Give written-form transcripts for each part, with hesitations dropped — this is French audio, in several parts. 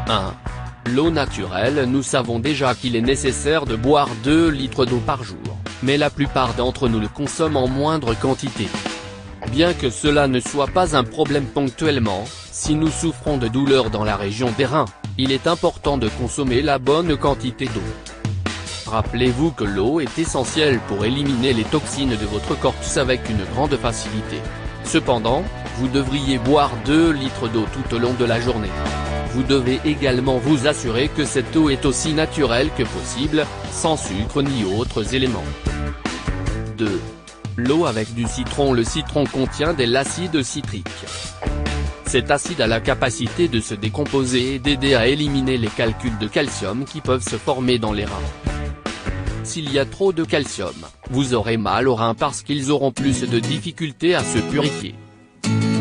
1. L'eau naturelle. Nous savons déjà qu'il est nécessaire de boire 2 litres d'eau par jour, mais la plupart d'entre nous le consomment en moindre quantité. Bien que cela ne soit pas un problème ponctuellement, si nous souffrons de douleurs dans la région des reins, il est important de consommer la bonne quantité d'eau. Rappelez-vous que l'eau est essentielle pour éliminer les toxines de votre corps avec une grande facilité. Cependant, vous devriez boire 2 litres d'eau tout au long de la journée. Vous devez également vous assurer que cette eau est aussi naturelle que possible, sans sucre ni autres éléments. 2. L'eau avec du citron. Le citron contient de l'acide citrique. Cet acide a la capacité de se décomposer et d'aider à éliminer les calculs de calcium qui peuvent se former dans les reins. S'il y a trop de calcium, vous aurez mal aux reins parce qu'ils auront plus de difficultés à se purifier.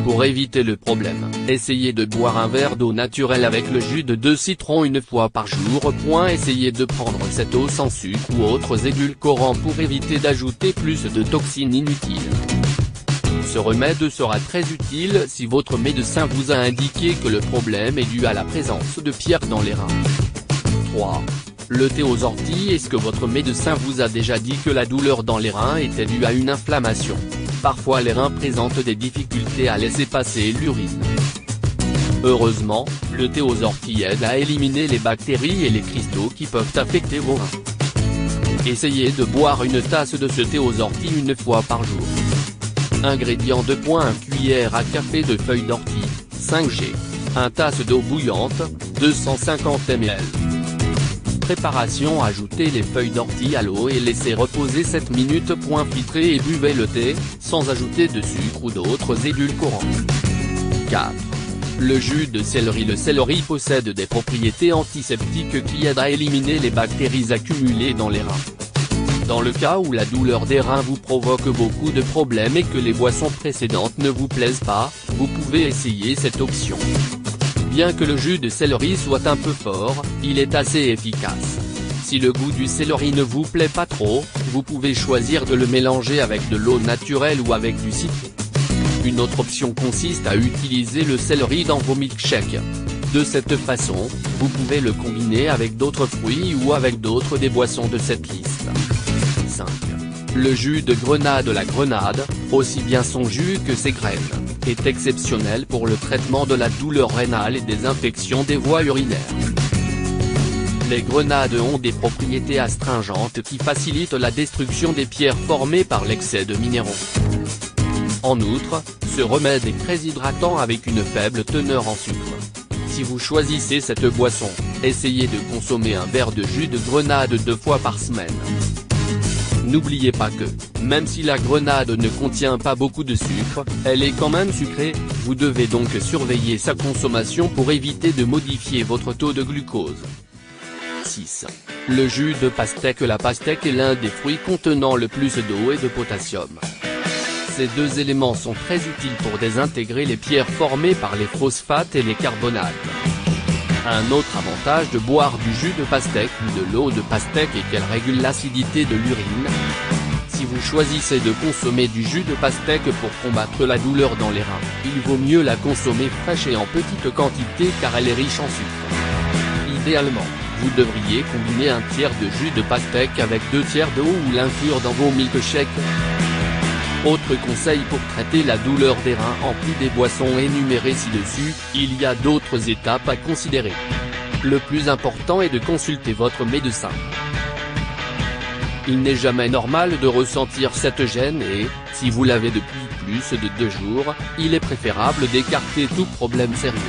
Pour éviter le problème, essayez de boire un verre d'eau naturelle avec le jus de citron une fois par jour. Essayez de prendre cette eau sans sucre ou autres édulcorants pour éviter d'ajouter plus de toxines inutiles. Ce remède sera très utile si votre médecin vous a indiqué que le problème est dû à la présence de pierres dans les reins. 3. Le thé aux orties. Est-ce que votre médecin vous a déjà dit que la douleur dans les reins était due à une inflammation? Parfois les reins présentent des difficultés à laisser passer l'urine. Heureusement, le thé aux orties aide à éliminer les bactéries et les cristaux qui peuvent affecter vos reins. Essayez de boire une tasse de ce thé aux orties une fois par jour. Ingrédients 2. 1 cuillère à café de feuilles d'ortie, 5 g. 1 tasse d'eau bouillante, 250 ml. Préparation. Ajoutez les feuilles d'ortie à l'eau et laissez reposer 7 minutes. Filtrez et buvez le thé, sans ajouter de sucre ou d'autres édulcorants. 4. Le jus de céleri. Le céleri possède des propriétés antiseptiques qui aident à éliminer les bactéries accumulées dans les reins. Dans le cas où la douleur des reins vous provoque beaucoup de problèmes et que les boissons précédentes ne vous plaisent pas, vous pouvez essayer cette option. Bien que le jus de céleri soit un peu fort, il est assez efficace. Si le goût du céleri ne vous plaît pas trop, vous pouvez choisir de le mélanger avec de l'eau naturelle ou avec du citron. Une autre option consiste à utiliser le céleri dans vos milkshakes. De cette façon, vous pouvez le combiner avec d'autres fruits ou avec d'autres des boissons de cette liste. 5. Le jus de grenade. La grenade, aussi bien son jus que ses graines, est exceptionnel pour le traitement de la douleur rénale et des infections des voies urinaires. Les grenades ont des propriétés astringentes qui facilitent la destruction des pierres formées par l'excès de minéraux. En outre, ce remède est très hydratant avec une faible teneur en sucre. Si vous choisissez cette boisson, essayez de consommer un verre de jus de grenade 2 fois par semaine. N'oubliez pas que, même si la grenade ne contient pas beaucoup de sucre, elle est quand même sucrée. Vous devez donc surveiller sa consommation pour éviter de modifier votre taux de glucose. 6. Le jus de pastèque. La pastèque est l'un des fruits contenant le plus d'eau et de potassium. Ces deux éléments sont très utiles pour désintégrer les pierres formées par les phosphates et les carbonates. Un autre avantage de boire du jus de pastèque ou de l'eau de pastèque est qu'elle régule l'acidité de l'urine. Si vous choisissez de consommer du jus de pastèque pour combattre la douleur dans les reins, il vaut mieux la consommer fraîche et en petite quantité car elle est riche en sucre. Idéalement, vous devriez combiner 1/3 de jus de pastèque avec 2/3 d'eau ou l'inclure dans vos milkshakes. Autre conseil pour traiter la douleur des reins. En plus des boissons énumérées ci-dessus, il y a d'autres étapes à considérer. Le plus important est de consulter votre médecin. Il n'est jamais normal de ressentir cette gêne et, si vous l'avez depuis plus de 2 jours, il est préférable d'écarter tout problème sérieux.